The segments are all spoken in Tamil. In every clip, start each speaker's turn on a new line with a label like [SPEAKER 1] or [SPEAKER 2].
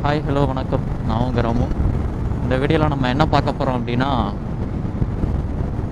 [SPEAKER 1] ஹாய் ஹலோ வணக்கம். நான் உங்கள் ராமு. இந்த வீடியோவில் நம்ம என்ன பார்க்க போகிறோம் அப்படின்னா,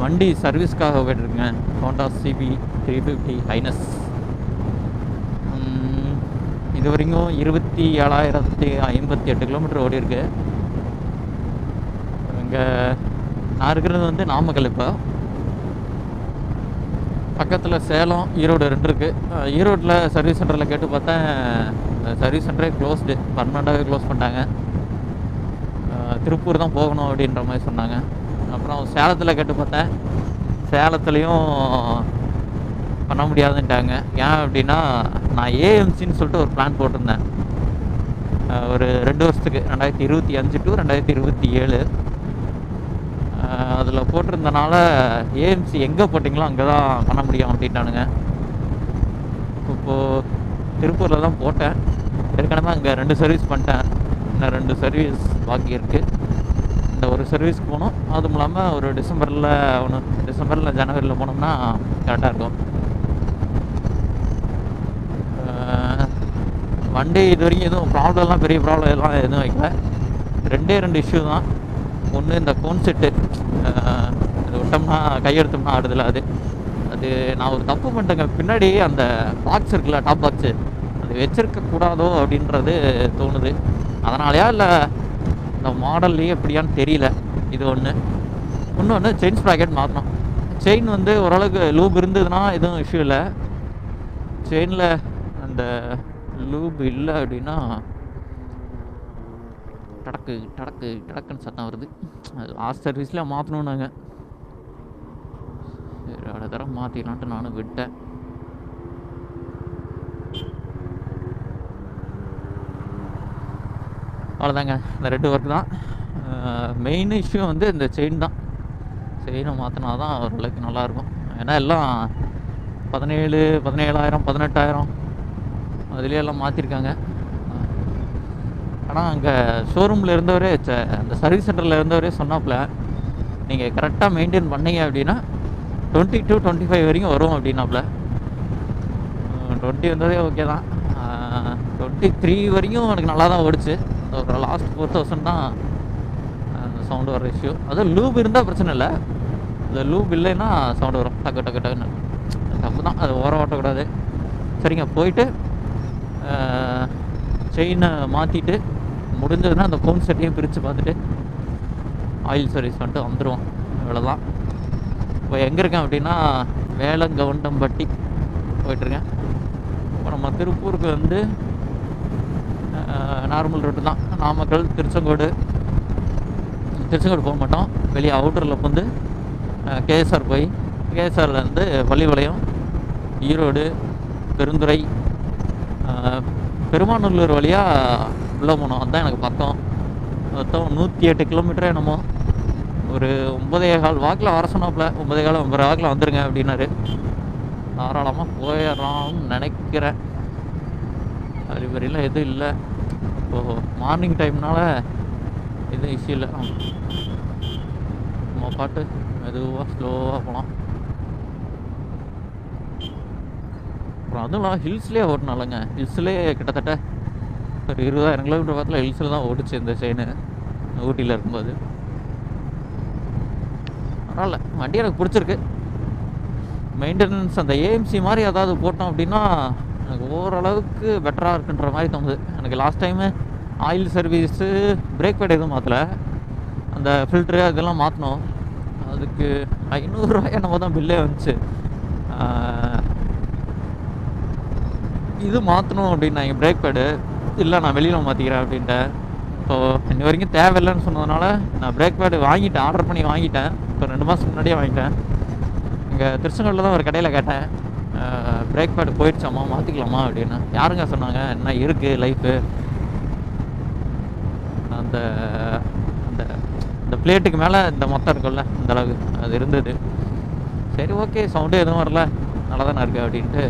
[SPEAKER 1] வண்டி சர்வீஸ்க்காக போய்ட்டுருக்குங்க. Honda CB 350 highness. இது வரைக்கும் 27,058 கிலோமீட்டர் ஓடி இருக்கு. இங்கே நான் இருக்கிறது வந்து நாமக்கல். இப்போ பக்கத்தில் சேலம், ஈரோடு 2 இருக்குது. ஈரோட்டில் சர்வீஸ் சென்டரில் கேட்டு பார்த்தேன், சர்வீஸ் சென்டரே க்ளோஸ்டு, பர்மனெண்ட்டாகவே க்ளோஸ் பண்ணிட்டாங்க. திருப்பூர் தான் போகணும் அப்படின்ற மாதிரி சொன்னாங்க. அப்புறம் சேலத்தில் கேட்டு பார்த்தேன், சேலத்துலேயும் பண்ண முடியாதுன்ட்டாங்க. ஏன் அப்படின்னா, நான் ஏஎம்சின்னு சொல்லிட்டு ஒரு பிளான் போட்டிருந்தேன் ஒரு 2 வருஷத்துக்கு, 2025 to 2027. அதில் போட்டிருந்தனால ஏஎம்சி எங்கே போட்டிங்களோ அங்கே தான் பண்ண முடியும் அப்படின்ட்டானுங்க. இப்போது திருப்பூரில் தான் போட்டேன். ஏற்கனவே அங்கே 2 சர்வீஸ் பண்ணிட்டேன். இன்னும் 2 சர்வீஸ் பாக்கி இருக்குது. இந்த ஒரு சர்வீஸ்க்கு போகணும். அதுவும் இல்லாமல் ஒரு டிசம்பரில் ஜனவரியில் போனோம்னா கரெக்டாக இருக்கும். வண்டி இது வரைக்கும் எதுவும் ப்ராப்ளம்லாம், பெரிய ப்ராப்ளம் எல்லாம் எதுவும் வைக்கல. 2 இஷ்யூ தான். ஒன்று, இந்த கோன் செட்டு அது விட்டோம்னா கையெடுத்தோம்னா ஆடுதில்ல, அது நான் ஒரு தப்பு பண்ணிட்டேங்க. பின்னாடி அந்த பாக்ஸ் இருக்குல்ல, டாப் பாக்ஸு, அது வச்சிருக்கக்கூடாதோ அப்படின்றது தோணுது. அதனாலயா இல்லை இந்த மாடல்லையே எப்படியான்னு தெரியல. இது ஒன்று. இன்னொன்று, செயின் ஸ்ப்ராக்கெட் மாற்றணும். செயின் வந்து ஓரளவுக்கு லூப் இருந்ததுன்னா எதுவும் இஷ்யூ இல்லை. செயினில் அந்த லூப் இல்லை அப்படின்னா டடக்குன்னு சத்தம் வருது. அது லாஸ்ட் சர்வீஸில் மாற்றணும். நாங்கள் சரி, அடுத்த தடவை மாற்றிடலான்ட்டு நானும் விட்டேன். அவ்வளோதாங்க, இந்த 2 ஒர்க் தான். மெயின் இஷ்யூ வந்து இந்த செயின் தான். செயினை மாற்றினா தான் ஓரளவுக்கு நல்லாயிருக்கும். ஏன்னா எல்லாம் 17,000 18,000 அதுலேயே எல்லாம் மாற்றிருக்காங்க. ஆனால் அங்கே ஷோரூமில் இருந்தவரே, அந்த சர்வீஸ் சென்டரில் இருந்தவரே சொன்னாப்புல, நீங்கள் கரெக்டாக மெயின்டைன் பண்ணீங்க அப்படின்னா 20 to 25 வரைக்கும் வரும் அப்படின்னாப்புல. 20 வந்ததே ஓகே தான். 23 வரைக்கும் எனக்கு நல்லா தான் ஓடிச்சு. ஒரு லாஸ்ட் 4,000 தான் அந்த சவுண்டு வர இஷ்யூ. அதுவும் லூப் இருந்தால் பிரச்சனை இல்லை. இந்த லூப் இல்லைன்னா சவுண்டு வரும், டக்குன்னு. தப்பு தான், அது ஓரம் ஓட்டக்கூடாது. சரிங்க, போயிட்டு செயினை மாற்றிட்டு முடிஞ்சதுன்னா அந்த கோன் செட்டையும் பிரித்து பார்த்துட்டு ஆயில் சர்வீஸ் வந்துட்டு வந்துடுவோம். இவ்வளோதான். இப்போ எங்கே இருக்கேன் அப்படின்னா, வேலங்கவுண்டம்பட்டி போயிட்டுருக்கேன். இப்போ நம்ம திருப்பூருக்கு வந்து நார்மல் ரூட்டு தான். நாமக்கல், திருச்செங்கோடு போக மாட்டோம். வெளியே அவுட்டரில் வந்து கேஎஸ்ஆர் போய், கேஎஸ்ஆர்லேருந்து பள்ளிப்பாளையம், ஈரோடு, பெருந்துறை, பெருமாநல்லூர் வழியாக உள்ளே போனோம். அதுதான் எனக்கு பக்கம். மொத்தம் 108 கிலோமீட்டர் என்னமோ. ஒரு 9:15 வாக்கில் வர சொன்னாப்புல. 9:15 வாக்கில் வந்துடுங்க அப்படின்னாரு. தாராளமாக போயிடலாம்னு நினைக்கிறேன். அறிவரையில் எதுவும் இல்லை. இப்போது மார்னிங் டைம்னால எதுவும் இஷ்யூ இல்லை. நம்ம பாட்டு மெதுவாக ஸ்லோவாக போகலாம். அப்புறம் அதுவும் ஹில்ஸ்லேயே ஓட்டினாலங்க. ஹில்ஸ்லேயே கிட்டத்தட்ட ஒரு 20,000 கிலோமீட்டர் பக்கத்தில் ஹில்ஸில் தான் ஓடிச்சு இந்த செயின், ஊட்டியில் இருக்கும்போது. பரவாயில்ல, வண்டி எனக்கு பிடிச்சிருக்கு. மெயின்டெனன்ஸ் அந்த ஏஎம்சி மாதிரி ஏதாவது போட்டோம் அப்படின்னா எனக்கு ஓரளவுக்கு பெட்டராக இருக்குன்ற மாதிரி தோணுது. எனக்கு last time oil service, break bad எதுவும் மாற்றலை. அந்த ஃபில்ட்ரு அதெல்லாம் மாற்றணும். அதுக்கு 500 ரூபாய் என்னமோ தான் பில்லே வந்துச்சு. இது மாற்றணும் அப்படின்னாங்க பிரேக் பேடு. இல்லை, நான் வெளியில் மாற்றிக்கிறேன் அப்படின்ட்டேன். ஸோ இன்னி வரைக்கும் தேவையில்லைன்னு சொன்னதுனால நான் பிரேக் பேடு வாங்கிட்டேன், ஆர்டர் பண்ணி வாங்கிட்டேன். இப்போ 2 மாதத்துக்கு முன்னாடியே வாங்கிட்டேன். இங்கே திருச்செங்கோடில் தான் ஒரு கடையில் கேட்டேன், பிரேக் பேடு போயிடுச்சாம்மா, மாற்றிக்கலாமா அப்படின்னு. யாருங்க சொன்னாங்க, என்ன இருக்குது லைஃபு, அந்த அந்த இந்த பிளேட்டுக்கு மேலே இந்த மொத்தம் இருக்குல்ல, இந்த அளவுக்கு அது இருந்தது. சரி, ஓகே, சவுண்டு எதுவும் வரல, நல்லா தானே இருக்குது அப்படின்ட்டு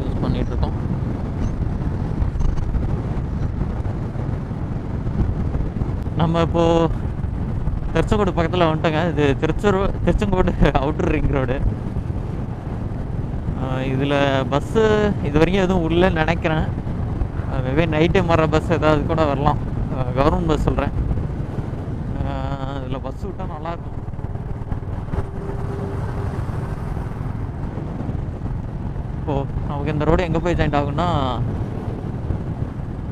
[SPEAKER 1] யூஸ் பண்ணிகிட்ருக்கோம். நம்ம இப்போது திருச்செங்கோடு பக்கத்தில் வந்துட்டோங்க. இது திருச்செங்கோடு அவுட்டர் ரிங் ரோடு. இதில் பஸ்ஸு இது வரைக்கும் எதுவும் உள்ளேன்னு நினைக்கிறேன். மேபி நைட் டைம் வர பஸ் ஏதாவது கூட வரலாம். கவர்மெண்ட் பஸ் சொல்கிறேன். இதில் பஸ் விட்டால் நல்லாயிருக்கும். இப்போது நமக்கு இந்த ரோடு எங்கே போய் ஜாயிண்ட் ஆகும்னா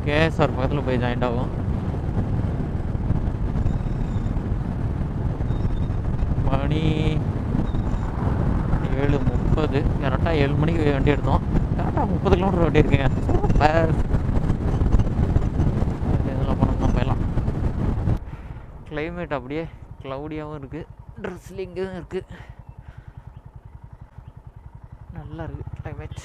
[SPEAKER 1] கேஎஸ்ஆர் பக்கத்தில் போய் ஜாயிண்ட் ஆகும். மணி 7:30. கரெக்டாக 7 மணிக்கு வண்டி எடுத்தோம். கரெக்டாக 30 கிலோமீட்டர் வண்டி இருக்குங்க. இதெல்லாம் போனோம்னா போயிடலாம். கிளைமேட் அப்படியே க்ளவுடியாகவும் இருக்குது, ட்ரிஸ்லிங்கும் இருக்குது. நல்லா இருக்குது கிளைமேட்.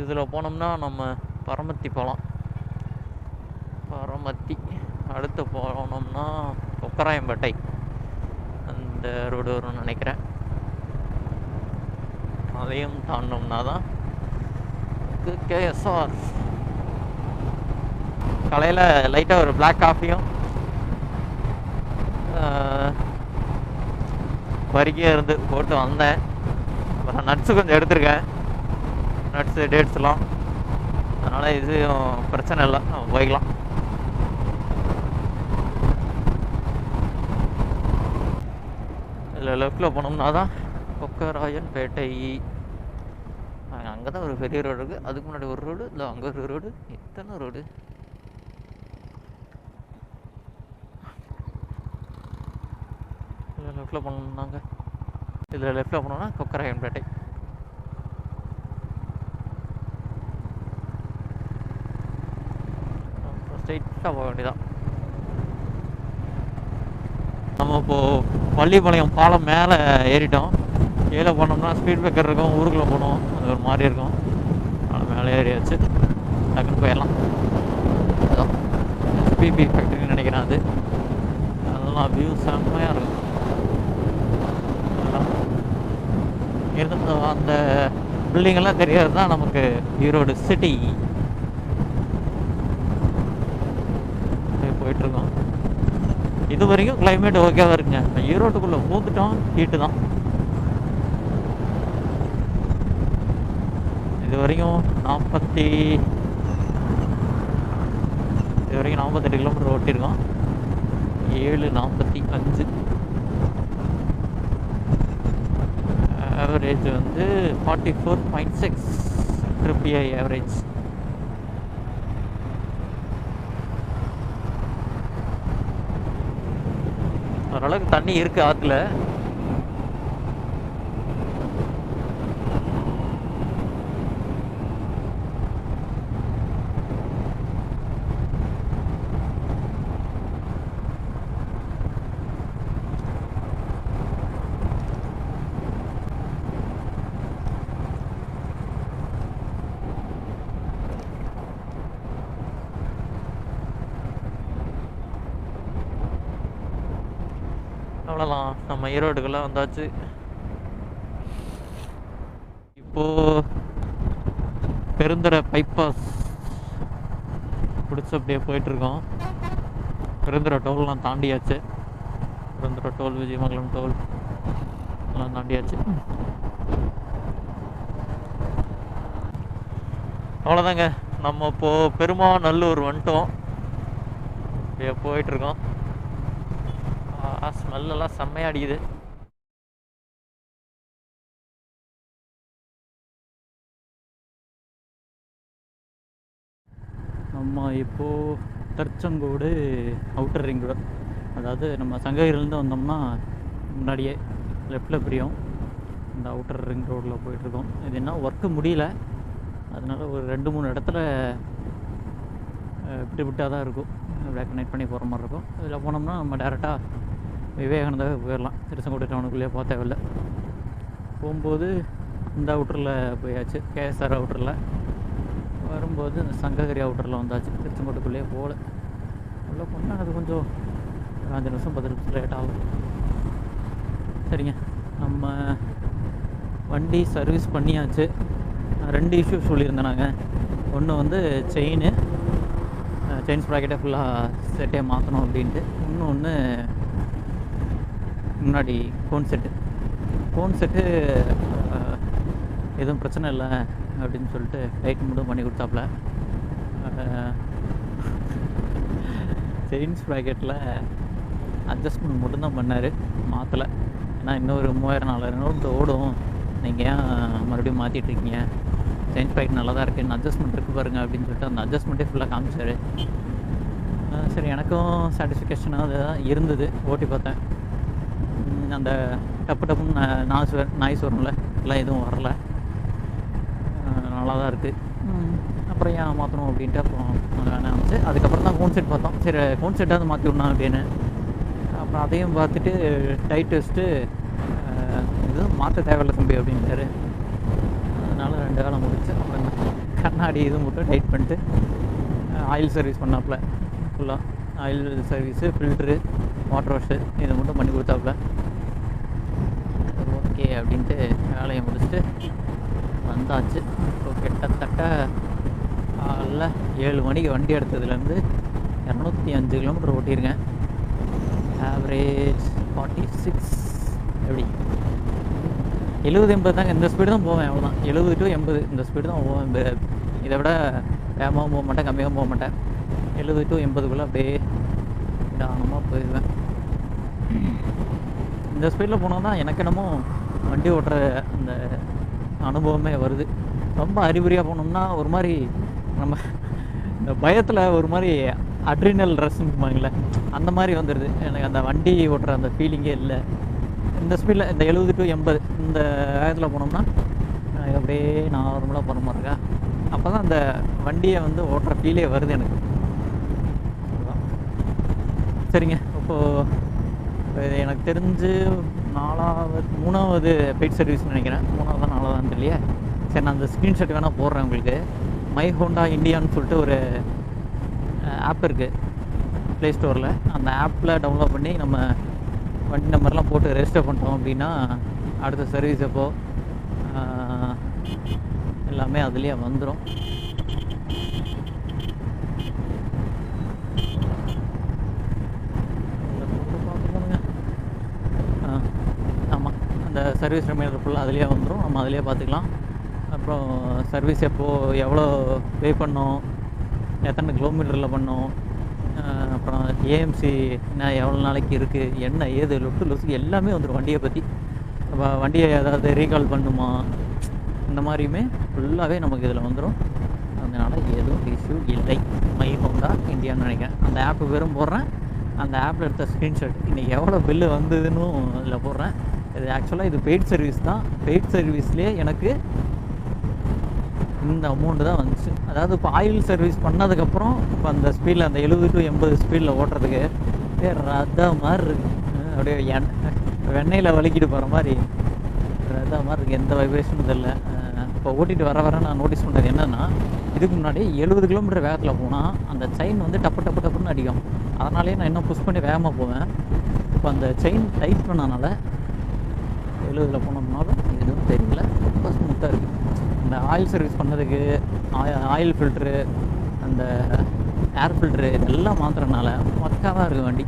[SPEAKER 1] இதில் போனோம்னா நம்ம பரமத்தி போகலாம். பரமத்தி அடுத்து போனோம்னா கொக்கராயம்பேட்டை அந்த ரோடு வரும்னு நினைக்கிறேன். அதையும் தாண்டோம்னா தான் கேஎஸ்ஆர். காலையில் லைட்டாக ஒரு பிளாக் காஃபியும் வரிக்கையாக இருந்து போட்டு வந்தேன். அப்புறம் நட்ஸு கொஞ்சம் எடுத்திருக்கேன், நட்ஸு டேட்ஸ்லாம். அதனால் இதுவும் பிரச்சனை இல்லை, நம்ம போய்க்கலாம். இதில் லெஃப்டில் போனோம்னா தான் கொக்கராயன்பேட்டை. அங்கே தான் ஒரு பெரிய ரோடு இருக்குது. அதுக்கு முன்னாடி ஒரு ரோடு, இல்லை அங்கே ஒரு ரோடு. எத்தனை ரோடு? இதில் லெஃப்டில் போனோம்னாங்க, இதில் லெஃப்டில் போனோம்னா கொக்கராயன்பேட்டை. ஸ்ட்ரைட்டாக போக வேண்டியதான். நம்ம இப்போது பள்ளிப்பாளையம் பாலம் மேலே ஏறிட்டோம். கீழே போனோம்னா ஸ்பீட் பிரேக்கர் இருக்கும், ஊருக்குள்ளே போகணும், அது ஒரு மாதிரி இருக்கும். அதனால் மேலே ஏறியாச்சு, டக்குன்னு போயிடலாம். அதுதான் எஸ்பிபி ஃபேக்ட்ரின்னு நினைக்கிறேன். அதெல்லாம் வியூ செம்மையாக இருக்கும். இருந்த அந்த பில்டிங்கெல்லாம் தெரியாது தான் நமக்கு ஈரோடு சிட்டி. போயிட்டுருக்கோம். இது வரைக்கும் கிளைமேட் ஓகேவாக இருக்குங்க. ஈரோட்டுக்குள்ளே பூந்துட்டோம், ஹீட்டு தான். இது வரைக்கும் 48 கிலோமீட்டர் ஓட்டியிருக்கோம். 7:45. ஆவரேஜ் வந்து 44.6 ட்ரிபிஐ ஆவரேஜ். ஓரளவுக்கு தண்ணி இருக்குது ஆற்றுல. அவ்வளோதான், நம்ம ஈரோடுக்கெல்லாம் வந்தாச்சு. இப்போது பெருந்துறை பைபாஸ் பிடிச்சி அப்படியே போயிட்டுருக்கோம். பெருந்துறை டோல்லாம் தாண்டியாச்சு. பெருந்துறை டோல், விஜயமங்கலம் டோல் எல்லாம் தாண்டியாச்சு. அவ்வளோதாங்க, நம்ம இப்போது பெருமாநல்லூர் வந்துட்டோம். அப்படியே போயிட்டுருக்கோம். ஸ்மெல்லாம் செம்மையாக அடிக்குது. நம்ம இப்போது திருச்செங்கோடு அவுட்டர் ரிங் ரோடு, அதாவது நம்ம சங்ககிரிலேருந்து வந்தோம்னா முன்னாடியே லெஃப்டில் பிரியும். இந்த அவுட்டர் ரிங் ரோடில் போயிட்டுருக்கோம். இது என்ன ஒர்க்கு முடியல, அதனால் ஒரு 2-3 இடத்துல விட்டாக தான் இருக்கும். அப்படியே கனெக்ட் பண்ணி போகிற மாதிரி இருக்கும். இதில் போனோம்னா நம்ம டேரெக்டாக விவேகானந்தாவே போயிடலாம். திருச்செங்கோடு டவுனுக்குள்ளேயே போக தேவையில்லை. போகும்போது இந்த அவுட்டரில் போயாச்சு, கேஎஸ்ஆர் அவுட்டரில். வரும்போது இந்த சங்ககிரி அவுட்டரில் வந்தாச்சு. திருச்செங்கோட்டுக்குள்ளேயே போகல. உள்ளே போனால் அது கொஞ்சம் 5 நிமிஷம் 10 நிமிஷம் லேட் ஆகும். சரிங்க, நம்ம வண்டி சர்வீஸ் பண்ணியாச்சு. 2 இஷ்யூ சொல்லியிருந்தேன் நாங்கள். ஒன்று வந்து செயின் ப்ராக்கெட்டை ஃபுல்லாக செட்டே மாற்றணும் அப்படின்ட்டு. இன்னொன்று முன்னாடி கோன் செட்டு எதுவும் பிரச்சனை இல்லை அப்படின்னு சொல்லிட்டு டைட் மட்டும் பண்ணி கொடுத்தாப்புல. செயின்ஸ் ப்ராக்கெட்டில் அட்ஜஸ்ட்மெண்ட் மட்டும்தான் பண்ணார், மாற்றலை. ஏன்னா இன்னொரு 3000-4000 நோட்டு ஓடும், நீங்கள் ஏன் மறுபடியும் மாற்றிட்டுருக்கீங்க, செயின்ஸ் ப்ராக்கெட் நல்லா தான் இருக்குது, இன்னும் அட்ஜஸ்ட்மெண்ட் இருக்குது பாருங்கள் அப்படின்னு சொல்லிட்டு அந்த அட்ஜஸ்ட்மெண்ட்டே ஃபுல்லாக காமிச்சார். சரி, எனக்கும் சாட்டிஸ்ஃபிகேஷனாக அது தான் இருந்தது. ஓட்டி பார்த்தேன். அந்த டப்புன்னு நாய்ஸ் வரும்ல, எல்லாம் எதுவும் வரல, நல்லா தான் இருக்குது. அப்புறம் ஏன் மாற்றணும் அப்படின்ட்டு அப்புறம் நினச்சி அதுக்கப்புறம் தான் கோன் செட் பார்த்தோம். சரி, கோன் செட்டாவது மாற்றி விடணும் அப்படின்னு. அப்புறம் அதையும் பார்த்துட்டு டைட் வச்சுட்டு எதுவும் மாற்ற தேவையில்லை தம்பி அப்படின்ட்டாரு. அதனால் 2 வேலை முடிச்சு. அப்புறம் கண்ணாடி இது மட்டும் டைட் பண்ணிட்டு ஆயில் சர்வீஸ் பண்ணாப்புல. ஃபுல்லாக oil service, filter, water wash இதை மட்டும் பண்ணி கொடுத்தாப்புல. ஓகே அப்படின்ட்டு வேலையை முடிச்சுட்டு வந்தாச்சு. இப்போ கிட்டத்தட்ட காலைல 7 மணிக்கு வண்டி எடுத்ததுலேருந்து 205 கிலோமீட்டர் ஓட்டியிருக்கேன். ஆவரேஜ் 46. எப்படி 70-80 தாங்க, இந்த ஸ்பீடு தான் போவேன், அவ்வளோதான். 70 to 80 இந்த ஸ்பீடு தான் போவேன். இதை விட வேகமாகவும் போக மாட்டேன், கம்மியாகவும் போக மாட்டேன். 70 to 80 அப்படியே நிதானமாக போயிடுவேன். இந்த ஸ்பீடில் போனால் தான் எனக்கு என்னமோ வண்டி ஓட்டுற அந்த அனுபவமே வருது. ரொம்ப அறிகுறியாக போனோம்னா ஒரு மாதிரி நம்ம இந்த பயத்தில் ஒரு மாதிரி அட்ரினல் ரஷ்ங்குமாங்களே, அந்த மாதிரி வந்துடுது. எனக்கு அந்த வண்டி ஓட்டுற அந்த ஃபீலிங்கே இல்லை. இந்த ஸ்பீடில் இந்த 70 to 80 இந்த வேகத்தில் போனோம்னா அப்படியே நார்மலாக போகிற மாதிரி இருக்கா. அப்போ தான் அந்த வண்டியை வந்து ஓட்டுற ஃபீலே வருது எனக்கு. சரிங்க, இப்போது எனக்கு தெரிஞ்சு 3வது பெய்ட் சர்வீஸ்னு நினைக்கிறேன். 3வது 4வது இல்லையா. சரி, நான் அந்த ஸ்க்ரீன்ஷாட் வேணால் போடுறேன் உங்களுக்கு. மை ஹோண்டா இண்டியான்னு சொல்லிட்டு ஒரு ஆப் இருக்குது ப்ளே ஸ்டோரில். அந்த ஆப்பில் டவுன்லோட் பண்ணி நம்ம வண்டி நம்பர்லாம் போட்டு ரெஜிஸ்டர் பண்ணிட்டோம் அப்படின்னா அடுத்த சர்வீஸ் அப்போ எல்லாமே அதுலேயே வந்துடும். ஆமாம், அந்த சர்வீஸ் ரிமைண்டர் ஃபுல்லாக அதுலேயே வந்துடும், நம்ம அதிலே பார்த்துக்கலாம். அப்புறம் சர்வீஸ் எப்போது, எவ்வளோ பே பண்ணோம், எத்தனை கிலோமீட்டரில் பண்ணோம், அப்புறம் ஏஎம்சி என்ன எவ்வளோ நாளைக்கு இருக்குது, என்ன ஏது லொசுக்கு எல்லாமே வந்துடும் வண்டியை பற்றி. வண்டியை ஏதாவது ரீகால் பண்ணுமா, இந்த மாதிரியுமே ஃபுல்லாகவே நமக்கு இதில் வந்துடும். அதனால் எதுவும் இஷ்யூ இல்லை. மை ஹோண்டா இண்டியான்னு நினைக்கிறேன். அந்த ஆப்பு பேரும் போடுறேன், அந்த ஆப்பில் எடுத்த ஸ்க்ரீன்ஷாட் இன்றைக்கி எவ்வளோ பில்லு வந்ததுன்னு அதில் போடுறேன். இது ஆக்சுவலாக இது பெய்ட் சர்வீஸ் தான். பெய்ட் சர்வீஸ்லேயே எனக்கு இந்த அமௌண்ட்டு தான் வந்துச்சு. அதாவது இப்போ ஆயில் சர்வீஸ் பண்ணதுக்கப்புறம் இப்போ அந்த ஸ்பீடில் அந்த 70 to 80 ஸ்பீடில் ஓட்டுறதுக்கு ரத மாதிரி இருக்குது. அப்படியே வெண்ணெயில் வலிக்கிட்டு போகிற மாதிரி ரத மாதிரி இருக்குது. எந்த வைப்ரேஷனும் தெரியல. இப்போ ஓட்டிகிட்டு வர நான் நோட்டீஸ் பண்ணுறது என்னென்னா, இதுக்கு முன்னாடி 70 கிலோமீட்டர் வேகத்தில் போனால் அந்த செயின் வந்து டப்புன்னு அடிக்கும். அதனாலே நான் இன்னும் புஷ் பண்ணி வேகமாக போவேன். இப்போ அந்த செயின் டைட் பண்ணனால 70 போனோம்னாலும் எதுவும் தெரியல, ரொம்ப ஸ்மூத்தாக இருக்குது. இந்த ஆயில் சர்வீஸ் பண்ணதுக்கு ஆயில் ஃபில்ட்ரு, அந்த ஏர் ஃபில்ட்ரு இதெல்லாம் மாற்றுறதுனால பக்காவாக இருக்குது வண்டி.